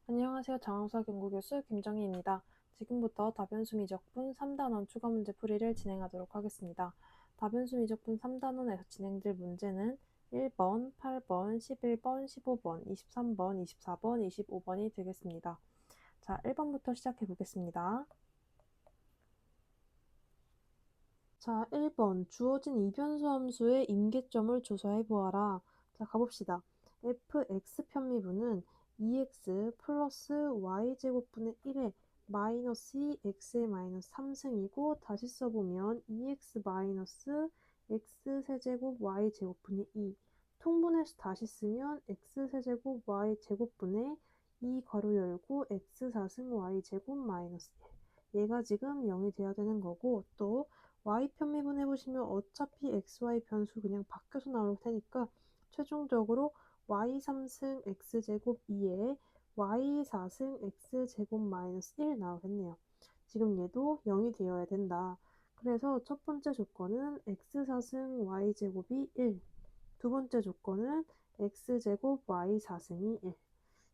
안녕하세요. 장항사 경구교수 김정희입니다. 지금부터 다변수 미적분 3단원 추가 문제 풀이를 진행하도록 하겠습니다. 다변수 미적분 3단원에서 진행될 문제는 1번, 8번, 11번, 15번, 23번, 24번, 25번이 되겠습니다. 자, 1번부터 시작해 보겠습니다. 자, 1번 주어진 이변수 함수의 임계점을 조사해 보아라. 자, 가봅시다. fx 편미분은 2x 플러스 y제곱분의 1에 마이너스 2x의 마이너스 3승이고 다시 써보면 2x 마이너스 x 세제곱 y제곱분의 2 통분해서 다시 쓰면 x 세제곱 y제곱분의 2 괄호 열고 x 4승 y제곱 마이너스 1 얘가 지금 0이 돼야 되는 거고 또 y 편미분 해보시면 어차피 xy 변수 그냥 바뀌어서 나올 테니까 최종적으로 y 3승 x제곱 2에 y 4승 x제곱 마이너스 1 나오겠네요. 지금 얘도 0이 되어야 된다. 그래서 첫 번째 조건은 x 4승 y제곱이 1. 두 번째 조건은 x제곱 y 4승이 1.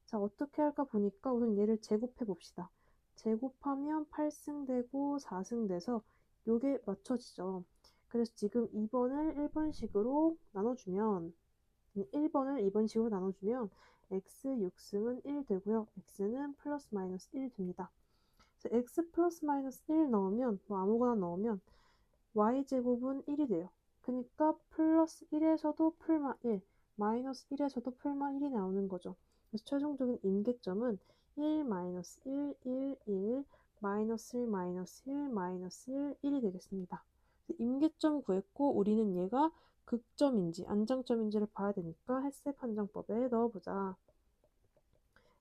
자, 어떻게 할까 보니까 우선 얘를 제곱해 봅시다. 제곱하면 8승 되고 4승 돼서 요게 맞춰지죠. 그래서 지금 2번을 1번식으로 나눠주면 1번을 2번식으로 나눠주면 x 6승은 1 되고요. x는 플러스 마이너스 1 됩니다. 그래서 x 플러스 마이너스 1 넣으면 뭐 아무거나 넣으면 y제곱은 1이 돼요. 그러니까 플러스 1에서도 풀마 1, 마이너스 1에서도 풀마 1이 나오는 거죠. 그래서 최종적인 임계점은 1, 마이너스 1, 1, 1, 마이너스 1, 마이너스 1, 마이너스 1, 1이 되겠습니다. 임계점 구했고 우리는 얘가 극점인지 안정점인지를 봐야 되니까 햇세 판정법에 넣어보자.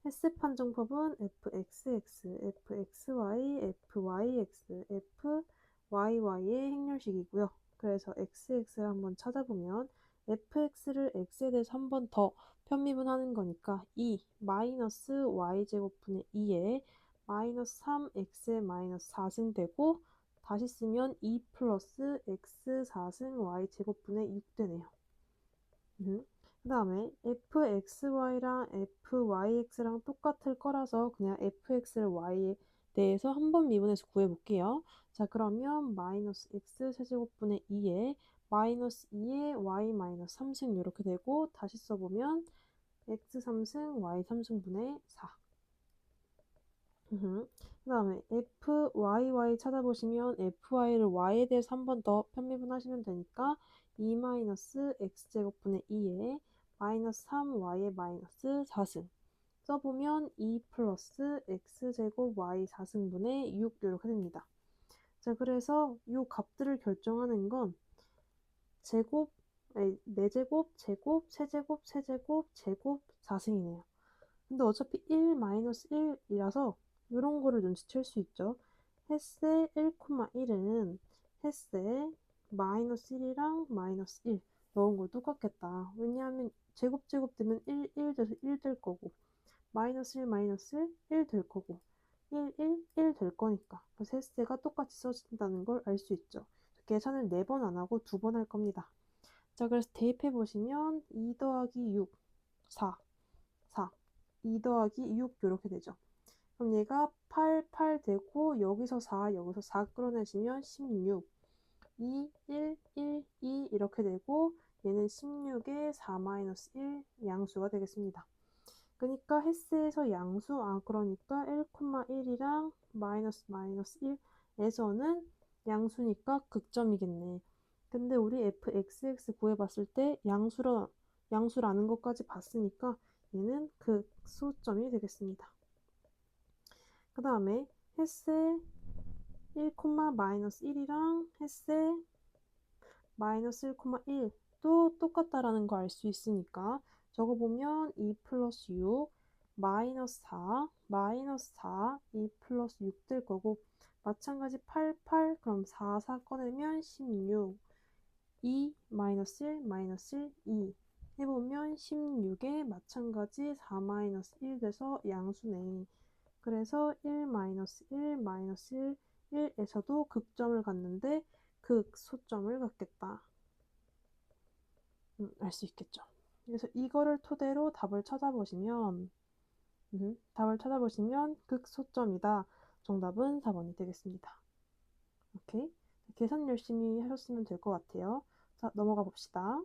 햇세 판정법은 fxx, fxy, fyx, fyy의 행렬식이고요. 그래서 xx를 한번 찾아보면 fx를 x에 대해서 한 번 더 편미분하는 거니까 2 마이너스 y제곱분의 2에 마이너스 3x의 마이너스 4승 되고 다시 쓰면 2 플러스 x 4승 y제곱분의 6 되네요. 그 다음에 fxy랑 fyx랑 똑같을 거라서 그냥 fx를 y에 대해서 한 번 미분해서 구해볼게요. 자, 그러면 마이너스 x 세제곱분의 2에 마이너스 2에 y 마이너스 3승 이렇게 되고 다시 써보면 x 3승 y 3승분의 4. 그 다음에 fyy 찾아보시면 fy를 y에 대해서 한 번 더 편미분하시면 되니까 2 마이너스 x제곱분의 2에 마이너스 3y의 마이너스 4승 써보면 2 플러스 x제곱 y 4승분의 6 이렇게 됩니다. 자, 그래서 이 값들을 결정하는 건 제곱, 아니, 4제곱, 제곱, 세제곱, 세제곱, 제곱 4승이네요. 근데 어차피 1, 마이너스 1이라서 이런 거를 눈치챌 수 있죠. 햇세 1,1은 햇세 마이너스 1이랑 마이너스 1 넣은 거 똑같겠다. 왜냐하면 제곱 되면 1, 1 돼서 1 될 거고 마이너스 1, 마이너스 1 될 거고 1, 1, 1 될 거니까 그래서 햇세가 똑같이 써진다는 걸 알 수 있죠. 계산을 4번 안 하고 2번 할 겁니다. 자, 그래서 대입해 보시면 2 더하기 6, 4, 4 2 더하기 6 이렇게 되죠. 그럼 얘가 8, 8 되고 여기서 4 끌어내시면 16 2, 1, 1, 2 이렇게 되고 얘는 16에 4-1 양수가 되겠습니다. 그러니까 햇스에서 양수, 그러니까 1,1이랑 마이너스 1에서는 양수니까 극점이겠네. 근데 우리 fxx 구해봤을 때 양수라는 것까지 봤으니까 얘는 극소점이 되겠습니다. 그 다음에 햇세 1, 마이너스 1이랑 햇세 마이너스 1,1도 똑같다라는 거 알 수 있으니까 적어보면 2 플러스 6 마이너스 4 마이너스 4 2 플러스 6 될 거고 마찬가지 8, 8 그럼 4, 4 꺼내면 16 2 마이너스 1 마이너스 1 2 해보면 16에 마찬가지 4 마이너스 1 돼서 양수네. 그래서 1 마이너스 1 마이너스 1 1에서도 극점을 갖는데 극소점을 갖겠다. 알 수 있겠죠. 그래서 이거를 토대로 답을 찾아보시면 답을 찾아보시면 극소점이다. 정답은 4번이 되겠습니다. 오케이. 계산 열심히 하셨으면 될 것 같아요. 자, 넘어가 봅시다.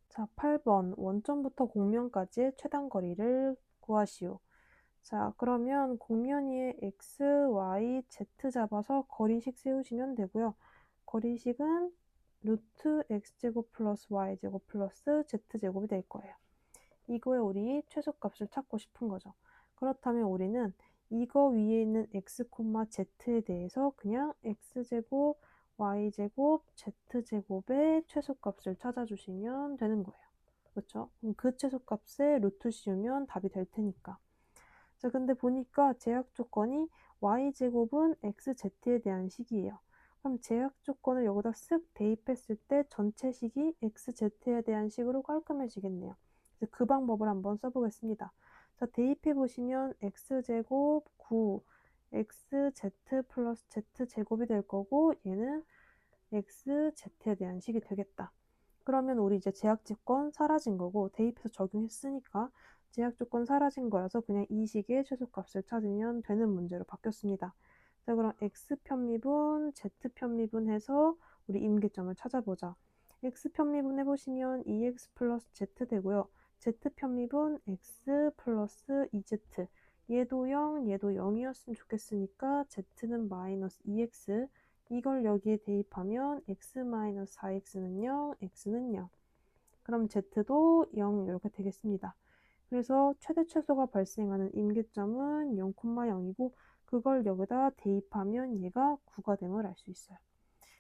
자, 8번 원점부터 공면까지의 최단 거리를 구하시오. 자, 그러면 공면 위에 x, y, z 잡아서 거리식 세우시면 되고요. 거리식은 루트 x제곱 플러스 y제곱 플러스 z제곱이 될 거예요. 이거에 우리 최소값을 찾고 싶은 거죠. 그렇다면 우리는 이거 위에 있는 x, z에 대해서 그냥 x제곱, y제곱, z제곱의 최소값을 찾아주시면 되는 거예요. 그렇죠? 그럼 그 최소값에 루트 씌우면 답이 될 테니까. 자, 근데 보니까 제약 조건이 y제곱은 xz에 대한 식이에요. 그럼 제약 조건을 여기다 쓱 대입했을 때 전체 식이 xz에 대한 식으로 깔끔해지겠네요. 그래서 그 방법을 한번 써보겠습니다. 자, 대입해보시면 x제곱 9, xz 플러스 z제곱이 될 거고 얘는 xz에 대한 식이 되겠다. 그러면 우리 이제 제약 조건 사라진 거고 대입해서 적용했으니까 제약 조건 사라진 거여서 그냥 이 식의 최소값을 찾으면 되는 문제로 바뀌었습니다. 자, 그럼 x 편미분, z 편미분 해서 우리 임계점을 찾아보자. x 편미분 해보시면 2x 플러스 z 되고요. z 편미분 x 플러스 2z. 얘도 0, 얘도 0이었으면 좋겠으니까 z는 마이너스 2x. 이걸 여기에 대입하면 x-4x는 0, x는 0. 그럼 z도 0 이렇게 되겠습니다. 그래서 최대 최소가 발생하는 임계점은 0,0이고 그걸 여기다 대입하면 얘가 9가 됨을 알 수 있어요.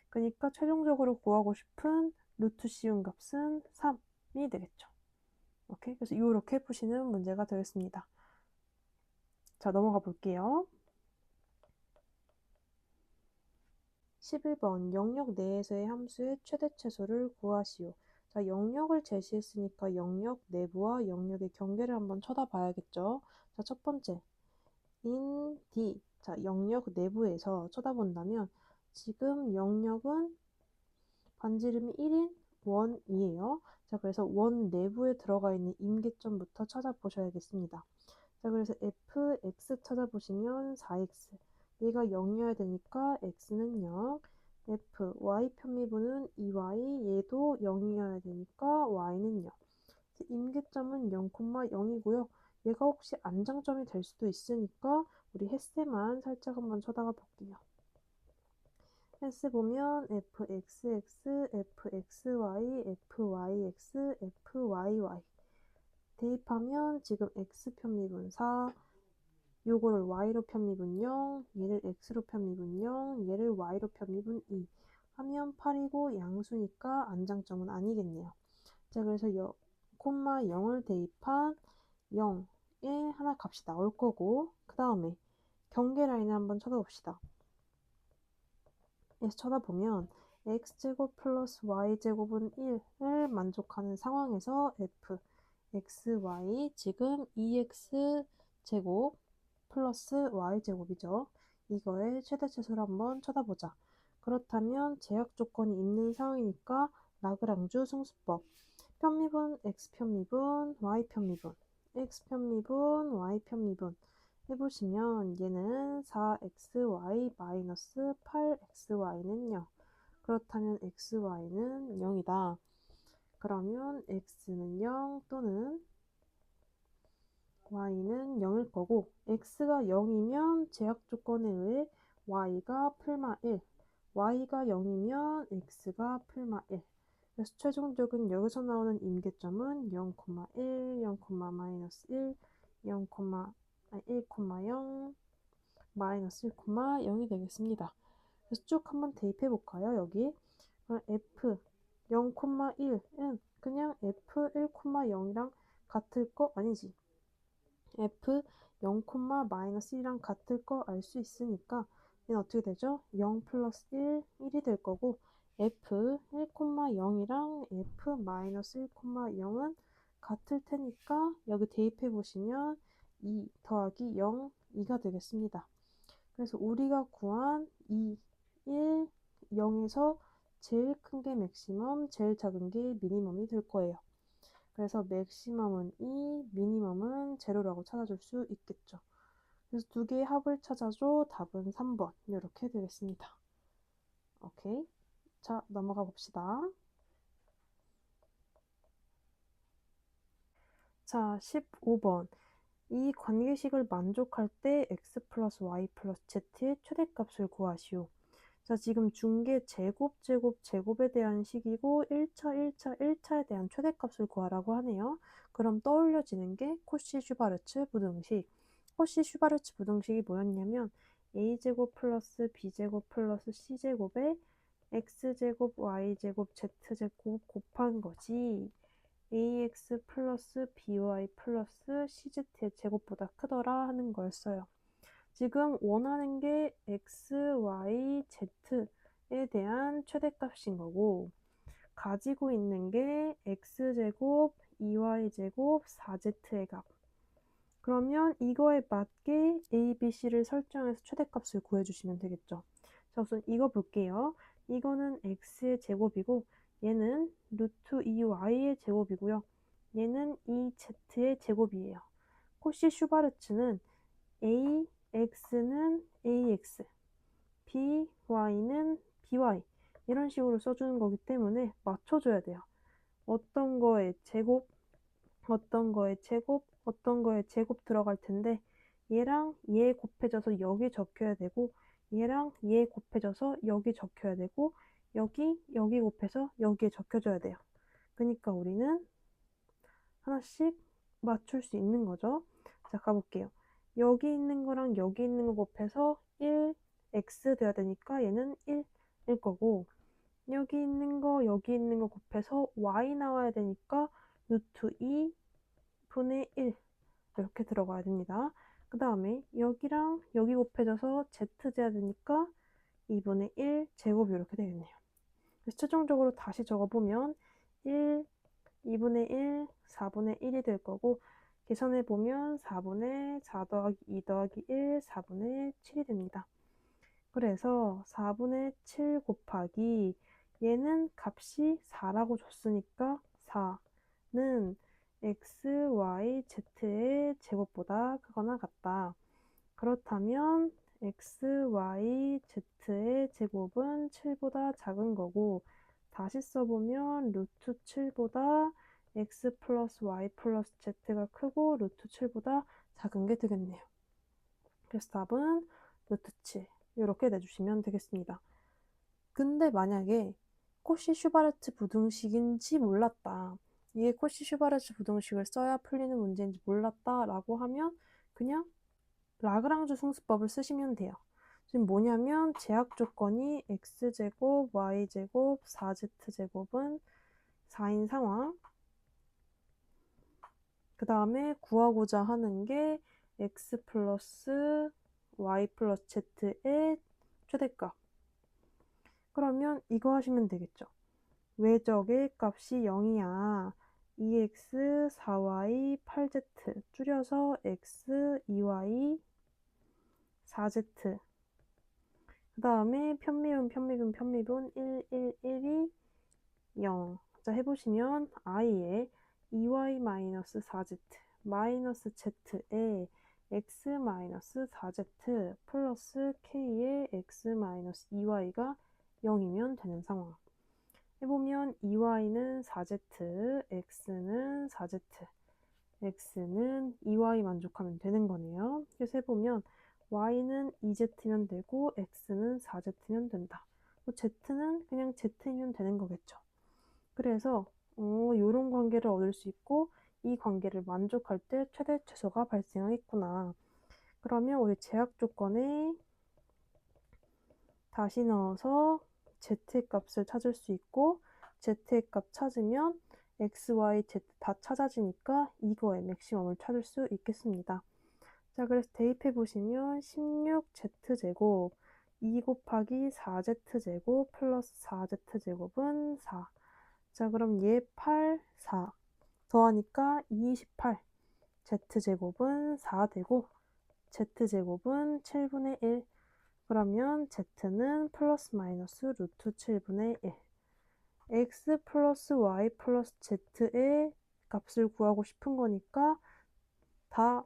그러니까 최종적으로 구하고 싶은 루트 씌운 값은 3이 되겠죠. 오케이? 그래서 이렇게 푸시는 문제가 되겠습니다. 자, 넘어가 볼게요. 11번 영역 내에서의 함수의 최대 최소를 구하시오. 자, 영역을 제시했으니까 영역 내부와 영역의 경계를 한번 쳐다봐야겠죠. 자, 첫 번째 in D. 자, 영역 내부에서 쳐다본다면 지금 영역은 반지름이 1인 원이에요. 자, 그래서 원 내부에 들어가 있는 임계점부터 찾아보셔야겠습니다. 자, 그래서 fx 찾아보시면 4x. 얘가 0이어야 되니까 x는 0. f, y 편미분은 2y. 얘도 0이어야 되니까 y는 0. 임계점은 0,0이고요. 얘가 혹시 안정점이 될 수도 있으니까 우리 햇새만 살짝 한번 쳐다가 볼게요. 햇새 보면 fxx, fxy, fyx, fyy. 대입하면 지금 x 편미분 4, 요거를 y로 편미분 0, 얘를 x로 편미분 0, 얘를 y로 편미분 2 하면 8이고 양수니까 안정점은 아니겠네요. 자, 그래서 0을 대입한 0에 하나 값이 나올 거고 그 다음에 경계 라인을 한번 쳐다봅시다. 그래서 쳐다보면 x제곱 플러스 y제곱은 1을 만족하는 상황에서 f, x, y 지금 2x제곱 플러스 y제곱이죠. 이거의 최대 최소를 한번 쳐다보자. 그렇다면 제약 조건이 있는 상황이니까 라그랑주 승수법. 편미분, x편미분, y편미분, x편미분, y편미분 해보시면 얘는 4xy-8xy는 0. 그렇다면 xy는 0이다. 그러면 x는 0 또는 y는 0일 거고 x가 0이면 제약 조건에 의해 y가 풀마 1, y가 0이면 x가 풀마 1. 그래서 최종적인 여기서 나오는 임계점은 0,1, 0,-1, 0, 1,0, 마이너스 1,0이 되겠습니다. 그래서 쭉 한번 대입해 볼까요? 여기 f 0,1은 그냥 f 1,0이랑 같을 거 아니지. f 0,-1이랑 같을 거 알 수 있으니까 얘는 어떻게 되죠? 0 플러스 1, 1이 될 거고 f 1,0이랑 f 마이너스 1,0은 같을 테니까 여기 대입해 보시면 2 더하기 0, 2가 되겠습니다. 그래서 우리가 구한 2, 1, 0에서 제일 큰 게 맥시멈, 제일 작은 게 미니멈이 될 거예요. 그래서 맥시멈은 2, 미니멈은 제로라고 찾아줄 수 있겠죠. 그래서 두 개의 합을 찾아줘. 답은 3번. 이렇게 되겠습니다. 오케이. 자, 넘어가 봅시다. 자, 15번. 이 관계식을 만족할 때 x 플러스 y 플러스 z의 최대값을 구하시오. 자, 지금 중계 제곱에 대한 식이고 1차에 대한 최대값을 구하라고 하네요. 그럼 떠올려지는 게 코시-슈바르츠 부등식. 코시-슈바르츠 부등식이 뭐였냐면 a제곱 플러스 b제곱 플러스 c제곱에 x제곱 y제곱 z제곱 곱한 거지. ax 플러스 by 플러스 cz의 제곱보다 크더라 하는 거였어요. 지금 원하는 게 x, y, z에 대한 최대값인 거고 가지고 있는 게 x제곱, 2y제곱, 4z의 값. 그러면 이거에 맞게 a, b, c를 설정해서 최대값을 구해주시면 되겠죠. 자, 우선 이거 볼게요. 이거는 x의 제곱이고 얘는 루트 2y의 제곱이고요. 얘는 2z의 제곱이에요. 코시 슈바르츠는 a, x는 ax, by는 by 이런 식으로 써주는 거기 때문에 맞춰줘야 돼요. 어떤 거에 제곱, 어떤 거에 제곱, 어떤 거에 제곱 들어갈 텐데 얘랑 얘 곱해져서 여기 적혀야 되고 얘랑 얘 곱해져서 여기 적혀야 되고 여기 곱해서 여기에 적혀줘야 돼요. 그러니까 우리는 하나씩 맞출 수 있는 거죠. 자, 가볼게요. 여기 있는 거랑 여기 있는 거 곱해서 1x 돼야 되니까 얘는 1일 거고 여기 있는 거 여기 있는 거 곱해서 y 나와야 되니까 루트 2분의 1 이렇게 들어가야 됩니다. 그 다음에 여기랑 여기 곱해져서 z 돼야 되니까 2분의 1 제곱 이렇게 되겠네요. 그래서 최종적으로 다시 적어보면 1, 2분의 1, 4분의 1이 될 거고 계산해보면 4분의 4 더하기 2 더하기 1, 4분의 7이 됩니다. 그래서 4분의 7 곱하기 얘는 값이 4라고 줬으니까 4는 x, y, z의 제곱보다 크거나 같다. 그렇다면 x, y, z의 제곱은 7보다 작은 거고 다시 써보면 루트 7보다 x 플러스 y 플러스 z가 크고 루트 7보다 작은 게 되겠네요. 그래서 답은 루트 7 이렇게 내주시면 되겠습니다. 근데 만약에 코시-슈바르츠 부등식인지 몰랐다. 이게 코시-슈바르츠 부등식을 써야 풀리는 문제인지 몰랐다 라고 하면 그냥 라그랑주 승수법을 쓰시면 돼요. 지금 뭐냐면 제약 조건이 x제곱, y제곱, 4z제곱은 4인 상황. 그 다음에 구하고자 하는 게 x 플러스 y 플러스 z의 최대값. 그러면 이거 하시면 되겠죠. 외적의 값이 0이야. 2x, 4y, 8z 줄여서 x, 2y, 4z 그 다음에 편미분 1, 1, 1이 0. 자, 해보시면 i에 2y-4z 마이너스 z에 x-4z 플러스 k에 x-2y가 0이면 되는 상황. 해보면 2y는 4z, x는 4z, x는 2y 만족하면 되는 거네요. 그래서 해보면 y는 2z면 되고 x는 4z면 된다. z는 그냥 z면 되는 거겠죠. 그래서 이런 관계를 얻을 수 있고 이 관계를 만족할 때 최대 최소가 발생하겠구나. 그러면 우리 제약 조건에 다시 넣어서 z의 값을 찾을 수 있고 z의 값 찾으면 x, y, z 다 찾아지니까 이거의 맥시멈을 찾을 수 있겠습니다. 자, 그래서 대입해 보시면 16z제곱 2 곱하기 4z제곱 플러스 4z제곱은 4. 자, 그럼 얘 8, 4 더하니까 28. z제곱은 4 되고 z제곱은 7분의 1. 그러면 z는 플러스 마이너스 루트 7분의 1. x 플러스 y 플러스 z의 값을 구하고 싶은 거니까 다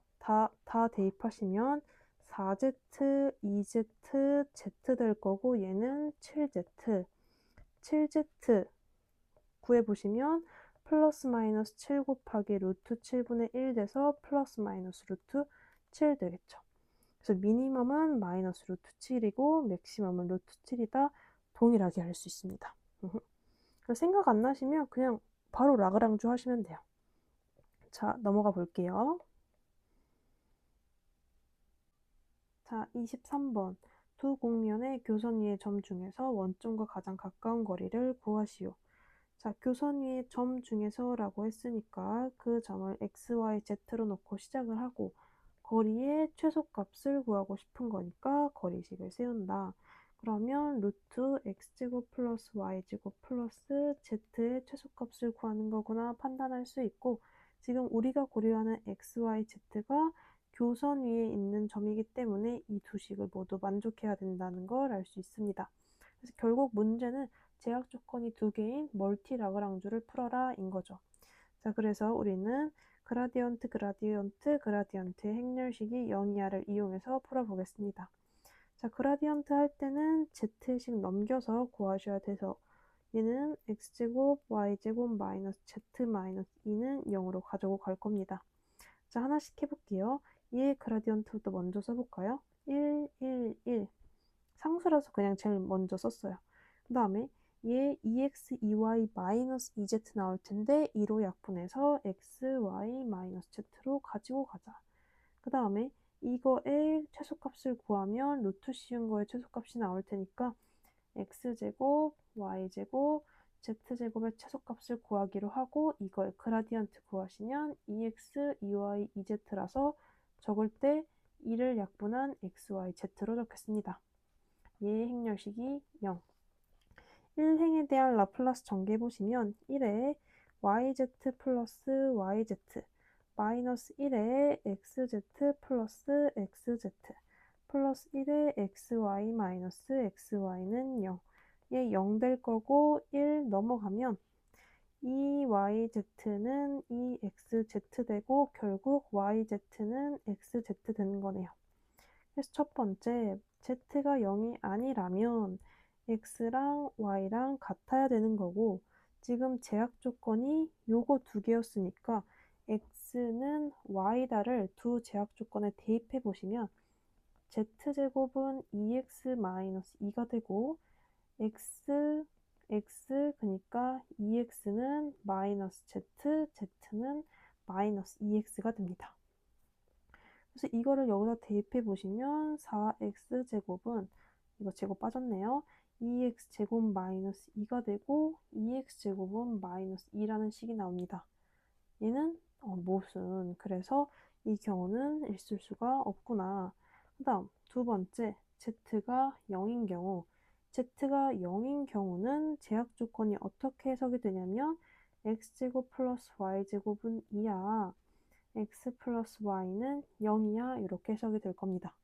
대입하시면 4z, 2z, z 될 거고 얘는 7z. 7z 구해보시면 플러스 마이너스 7 곱하기 루트 7분의 1 돼서 플러스 마이너스 루트 7 되겠죠. 그래서 미니멈은 마이너스 루트 7이고 맥시멈은 루트 7이다. 동일하게 할 수 있습니다. 생각 안 나시면 그냥 바로 라그랑주 하시면 돼요. 자, 넘어가 볼게요. 자, 23번. 두 곡면의 교선 위의 점 중에서 원점과 가장 가까운 거리를 구하시오. 자, 교선 위의 점 중에서라고 했으니까 그 점을 x, y, z로 놓고 시작을 하고 거리의 최소값을 구하고 싶은 거니까 거리식을 세운다. 그러면 루트 x제곱 플러스 y제곱 플러스 z의 최소값을 구하는 거구나 판단할 수 있고 지금 우리가 고려하는 x, y, z가 교선 위에 있는 점이기 때문에 이 두 식을 모두 만족해야 된다는 걸 알 수 있습니다. 그래서 결국 문제는 제약 조건이 두 개인 멀티 라그랑주를 풀어라 인 거죠. 자, 그래서 우리는 그라디언트, 그라디언트, 그라디언트의 행렬식이 0 이하를 이용해서 풀어보겠습니다. 자, 그라디언트 할 때는 z식 넘겨서 구하셔야 돼서 얘는 x제곱, y제곱, 마이너스 z 마이너스 2는 0으로 가지고 갈 겁니다. 자, 하나씩 해볼게요. 얘 그라디언트부터 먼저 써볼까요? 1, 1, 1. 상수라서 그냥 제일 먼저 썼어요. 그 다음에 얘 2x, 2y, 마이너스 2z 나올 텐데 2로 약분해서 x, y, 마이너스 z로 가지고 가자. 그 다음에 이거의 최소값을 구하면 루트 씌운 거의 최소값이 나올 테니까 x제곱, y제곱, z제곱의 최소값을 구하기로 하고 이걸 그라디언트 구하시면 2x, 2y, 2z라서 적을 때 2를 약분한 x, y, z로 적겠습니다. 얘의 행렬식이 0. 1행에 대한 라플라스 전개해보시면 1에 yz 플러스 yz 마이너스 1에 xz 플러스 xz 플러스 1에 xy 마이너스 xy는 0. 얘 0 될 거고 1 넘어가면 이 yz는 이 xz 되고 결국 yz는 xz 되는 거네요. 그래서 첫 번째 z가 0이 아니라면 x랑 y랑 같아야 되는 거고 지금 제약 조건이 요거 두 개였으니까 x는 y다를 두 제약 조건에 대입해 보시면 z제곱은 2x-2가 되고 x 그러니까 2x는 마이너스 z, z는 마이너스 2x가 됩니다. 그래서 이거를 여기다 대입해 보시면 4x제곱은 이거 제곱 빠졌네요. 2x제곱 마이너스 2가 되고 2x제곱은 마이너스 2라는 식이 나옵니다. 얘는 무슨 그래서 이 경우는 있을 수가 없구나. 그 다음 두 번째 z가 0인 경우 z가 0인 경우는 제약 조건이 어떻게 해석이 되냐면 x제곱 플러스 y제곱은 2야. x 플러스 y는 0이야 이렇게 해석이 될 겁니다.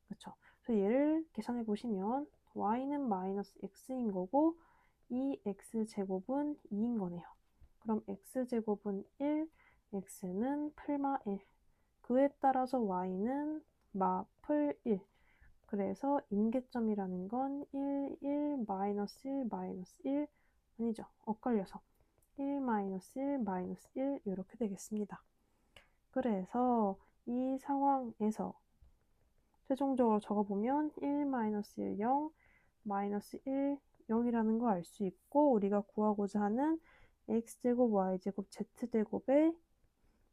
그렇죠? 그래서 얘를 계산해 보시면 y는 마이너스 x인 거고 이 x제곱은 2인 거네요. 그럼 x제곱은 1, x는 풀마 1. 그에 따라서 y는 마풀 1. 그래서 임계점이라는 건 1, 1, 마이너스 1, 마이너스 1 아니죠. 엇갈려서 1, 마이너스 1, 마이너스 1 이렇게 되겠습니다. 그래서 이 상황에서 최종적으로 적어보면 1, 마이너스 1, 0, 마이너스 1, 0이라는 걸 알 수 있고 우리가 구하고자 하는 x제곱, y제곱, z제곱의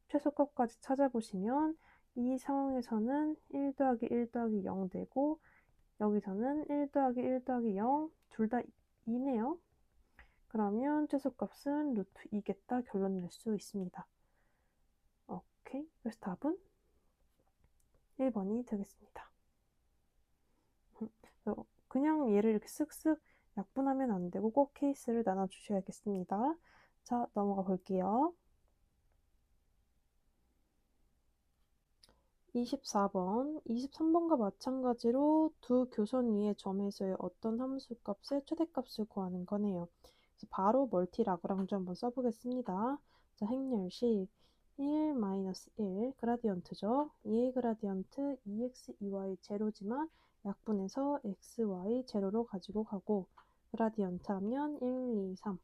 최소값까지 찾아보시면 이 상황에서는 1 더하기 1 더하기 0 되고 여기서는 1 더하기 1 더하기 0 둘 다 2네요. 그러면 최소값은 루트 2겠다 결론 낼 수 있습니다. 오케이. 그래서 답은 1번이 되겠습니다. 그냥 얘를 이렇게 쓱쓱 약분하면 안 되고 꼭 케이스를 나눠주셔야겠습니다. 자, 넘어가 볼게요. 24번, 23번과 마찬가지로 두 교선 위의 점에서의 어떤 함수값의 최대값을 구하는 거네요. 그래서 바로 멀티 라그랑주 한번 써보겠습니다. 자, 행렬식 1 마이너스 1 그라디언트죠. 2의 그라디언트 2x, 2y 제로지만 약분해서 x, y 제로로 가지고 가고 그라디언트 하면 1, 2, 3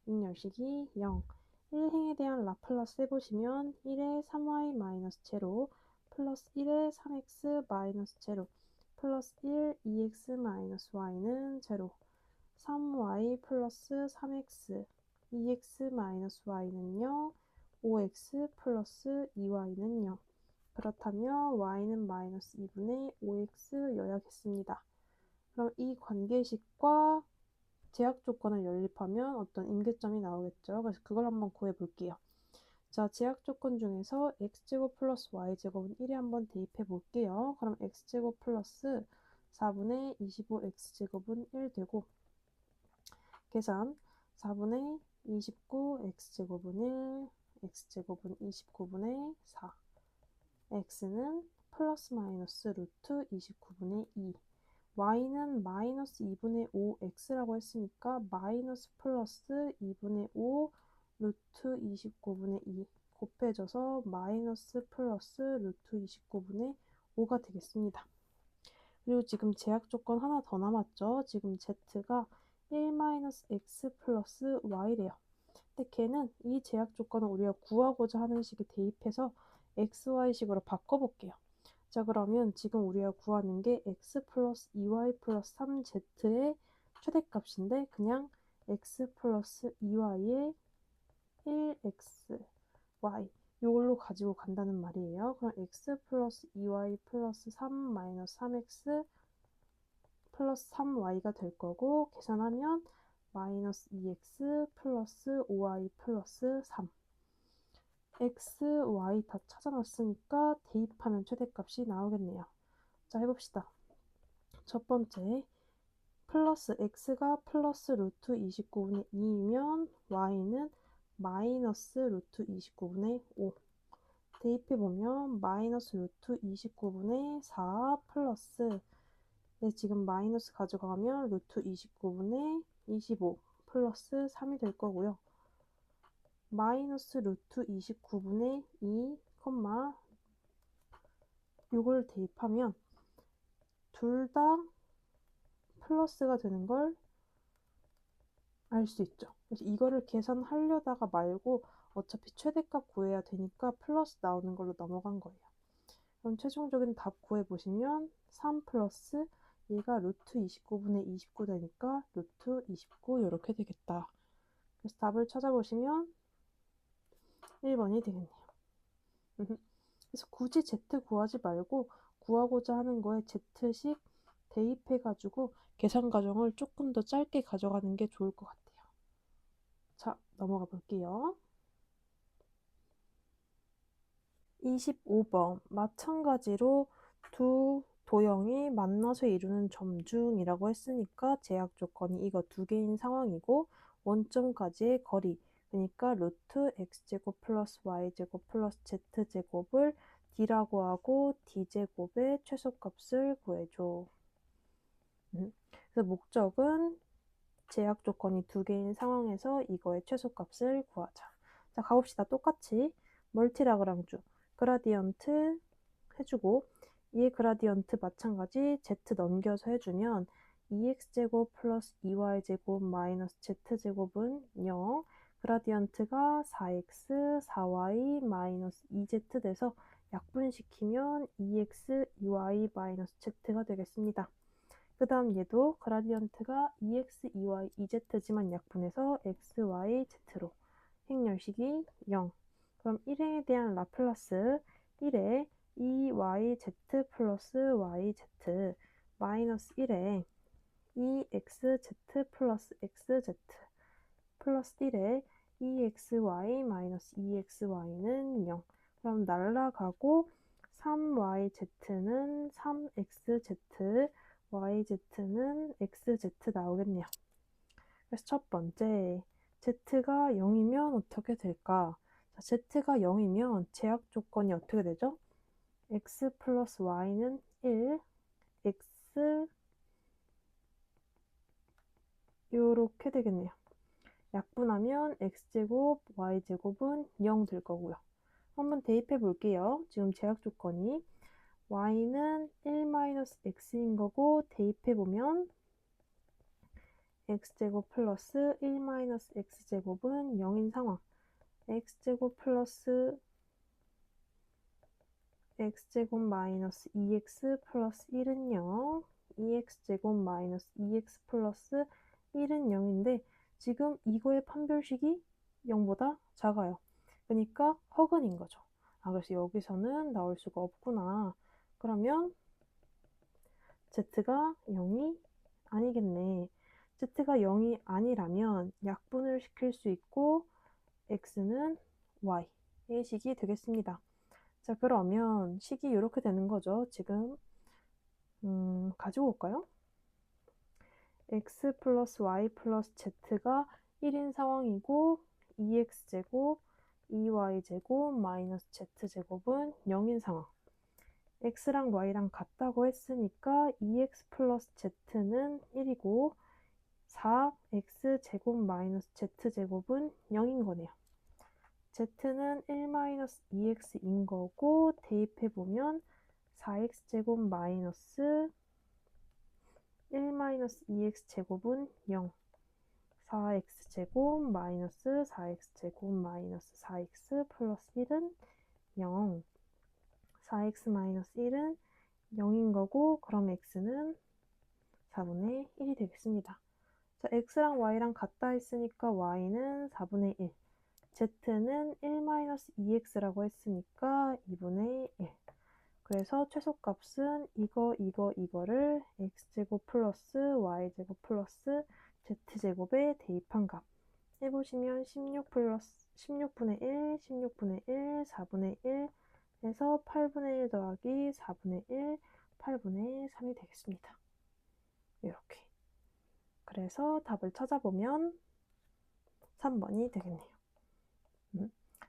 행렬식이 0 1행에 대한 라플라스 해보시면 1의 3y 마이너스 제로 플러스 1의 3x 마이너스 제로 플러스 1, 2x 마이너스 y는 제로 3y 플러스 3x 2x 마이너스 y는 0 5x 플러스 2y는 0 그렇다면 y는 마이너스 2분의 5x 여야겠습니다. 그럼 이 관계식과 제약 조건을 연립하면 어떤 임계점이 나오겠죠. 그래서 그걸 한번 구해볼게요. 자, 제약 조건 중에서 x제곱 플러스 y제곱은 1에 한번 대입해 볼게요. 그럼 x제곱 플러스 4분의 25x제곱은 1 되고 계산 4분의 29 x제곱은 1 x제곱은 29분의 4 x는 플러스 마이너스 루트 29분의 2 y는 마이너스 2분의 5 x라고 했으니까 마이너스 플러스 2분의 5 루트 29분의 2 곱해져서 마이너스 플러스 루트 29분의 5가 되겠습니다. 그리고 지금 제약 조건 하나 더 남았죠. 지금 z가 1-x 플러스 y래요. 근데 걔는 이 제약 조건을 우리가 구하고자 하는 식에 대입해서 xy식으로 바꿔볼게요. 자, 그러면 지금 우리가 구하는 게 x 플러스 2y 플러스 3z의 최대값인데 그냥 x 플러스 2y의 1x, y 이걸로 가지고 간다는 말이에요. 그럼 x 플러스 2y 플러스 3 마이너스 3x 플러스 3y가 될 거고 계산하면 마이너스 2x 플러스 5y 플러스 3 x, y 다 찾아놨으니까 대입하면 최대값이 나오겠네요. 자, 해봅시다. 첫 번째 플러스 x가 플러스 루트 29분의 2이면 y는 마이너스 루트 29분의 5 대입해보면 마이너스 루트 29분의 4 플러스 네, 지금 마이너스 가져가면 루트 29분의 25 플러스 3이 될 거고요. 마이너스 루트 29분의 2, 이걸 대입하면 둘 다 플러스가 되는 걸 알 수 있죠. 그래서 이거를 계산하려다가 말고 어차피 최대값 구해야 되니까 플러스 나오는 걸로 넘어간 거예요. 그럼 최종적인 답 구해보시면 3 플러스 얘가 루트 29분의 29 되니까 루트 29 이렇게 되겠다. 그래서 답을 찾아보시면 1번이 되겠네요. 그래서 굳이 z 구하지 말고 구하고자 하는 거에 z식 대입해가지고 계산 과정을 조금 더 짧게 가져가는 게 좋을 것 같아요. 자, 넘어가 볼게요. 25번 마찬가지로 두 도형이 만나서 이루는 점중이라고 했으니까 제약 조건이 이거 두 개인 상황이고 원점까지의 거리 그러니까 루트 x제곱 플러스 y제곱 플러스 z제곱을 d라고 하고 d제곱의 최소값을 구해줘. 그래서 목적은 제약 조건이 두 개인 상황에서 이거의 최소값을 구하자. 자, 가봅시다. 똑같이 멀티라그랑주 그라디언트 해주고 이 그라디언트 마찬가지 z 넘겨서 해주면 2x제곱 플러스 2y제곱 마이너스 z제곱은 0 그라디언트가 4x, 4y 마이너스 2z 돼서 약분시키면 2x, 2y 마이너스 z가 되겠습니다. 그 다음 얘도 그라디언트가 2x, 2y, 2z지만 약분해서 x, y, z로 행렬식이 0 그럼 1행에 대한 라플라스 1에 2yz 플러스 yz 마이너스 1에 2xz 플러스 xz 플러스 1에 2xy 마이너스 2xy는 0 그럼 날라가고 3yz는 3xz yz는 xz 나오겠네요. 그래서 첫 번째 z가 0이면 어떻게 될까? 자, z가 0이면 제약 조건이 어떻게 되죠? x 플러스 y는 1, x 요렇게 되겠네요. 약분하면 x제곱, y제곱은 0 될 거고요. 한번 대입해 볼게요. 지금 제약 조건이 y는 1-x인 거고 대입해 보면 x제곱 플러스 1-x제곱은 0인 상황. x제곱 플러스 x제곱 마이너스 2x 플러스 1은 0, 2x제곱 마이너스 2x 플러스 1은 0인데 지금 이거의 판별식이 0보다 작아요. 그러니까 허근인 거죠. 그래서 여기서는 나올 수가 없구나. 그러면 z가 0이 아니겠네. z가 0이 아니라면 약분을 시킬 수 있고 x는 y의 식이 되겠습니다. 자, 그러면 식이 이렇게 되는 거죠. 지금 가지고 올까요? x 플러스 y 플러스 z가 1인 상황이고 2x제곱, 2y제곱, 마이너스 z제곱은 0인 상황. x랑 y랑 같다고 했으니까 2x 플러스 z는 1이고 4x제곱 마이너스 z제곱은 0인 거네요. z는 1-2x인 거고 대입해보면 4x제곱 마이너스 1-2x제곱은 0, 4x제곱 마이너스 4x제곱 마이너스 4x 플러스 1은 0, 4x 마이너스 1은 0인 거고 그럼 x는 4분의 1이 되겠습니다. 자, x랑 y랑 같다 했으니까 y는 4분의 1, z는 1-2x라고 했으니까 2분의 1. 그래서 최소값은 이거를 x제곱 플러스 y제곱 플러스 z제곱에 대입한 값. 해보시면 16분의 1, 16분의 1, 4분의 1 해서 8분의 1 더하기 4분의 1, 8분의 3이 되겠습니다. 이렇게. 그래서 답을 찾아보면 3번이 되겠네요.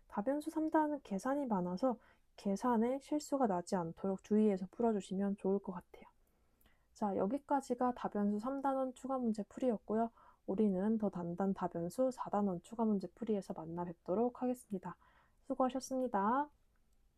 다변수 3단은 계산이 많아서 계산에 실수가 나지 않도록 주의해서 풀어주시면 좋을 것 같아요. 자, 여기까지가 다변수 3단원 추가 문제 풀이였고요. 우리는 더 단단 다변수 4단원 추가 문제 풀이에서 만나 뵙도록 하겠습니다. 수고하셨습니다.